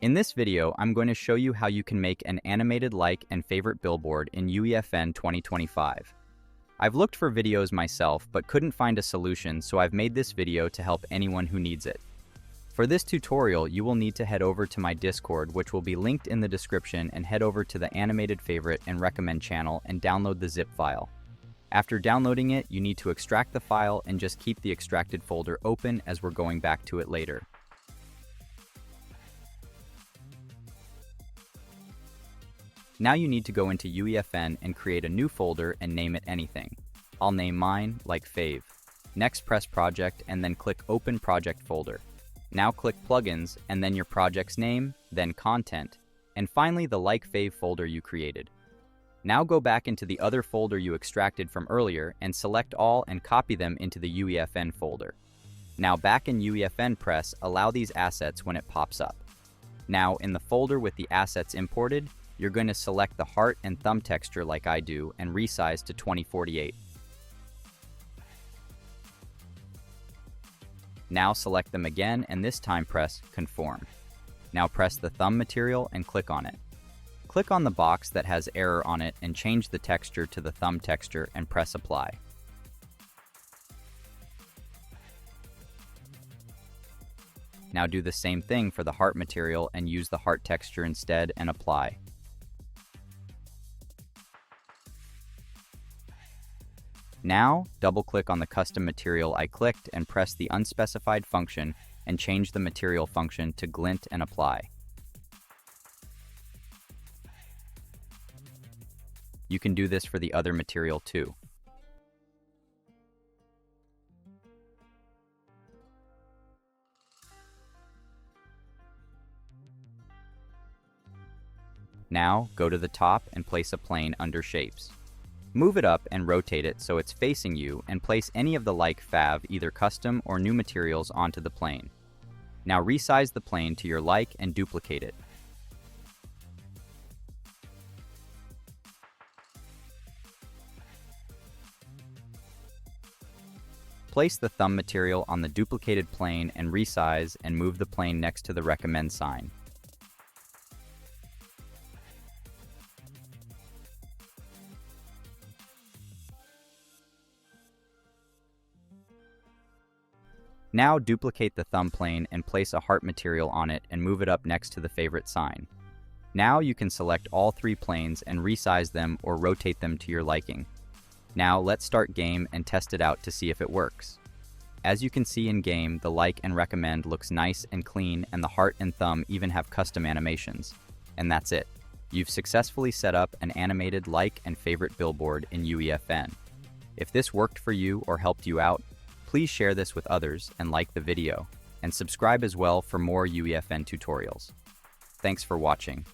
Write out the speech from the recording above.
In this video, I'm going to show you how you can make an animated like and favorite billboard in UEFN 2025. I've looked for videos myself but couldn't find a solution, so I've made this video to help anyone who needs it. For this tutorial, you will need to head over to my Discord, which will be linked in the description, and head over to the animated favorite and recommend channel and download the zip file. After downloading it, you need to extract the file and just keep the extracted folder open as we're going back to it later. Now you need to go into UEFN and create a new folder and name it anything. I'll name mine like Fave. Next, press Project and then click Open Project Folder. Now click Plugins and then your project's name, then Content, and finally the Like Fave folder you created. Now go back into the other folder you extracted from earlier and select all and copy them into the UEFN folder. Now back in UEFN, press Allow these assets when it pops up. Now in the folder with the assets imported, you're going to select the heart and thumb texture like I do and resize to 2048. Now select them again and this time press Conform. Now press the thumb material and click on it. Click on the box that has error on it and change the texture to the thumb texture and press Apply. Now do the same thing for the heart material and use the heart texture instead and apply. Now, double-click on the custom material I clicked and press the unspecified function and change the material function to glint and apply. You can do this for the other material too. Now, go to the top and place a plane under Shapes. Move it up and rotate it so it's facing you and place any of the like fav, either custom or new materials, onto the plane. Now resize the plane to your like and duplicate it. Place the thumb material on the duplicated plane and resize and move the plane next to the recommend sign. Now duplicate the thumb plane and place a heart material on it and move it up next to the favorite sign. Now you can select all three planes and resize them or rotate them to your liking. Now let's start game and test it out to see if it works. As you can see in game, the like and recommend looks nice and clean, and the heart and thumb even have custom animations. And that's it. You've successfully set up an animated like and favorite billboard in UEFN. If this worked for you or helped you out, please share this with others and like the video, and subscribe as well for more UEFN tutorials. Thanks for watching.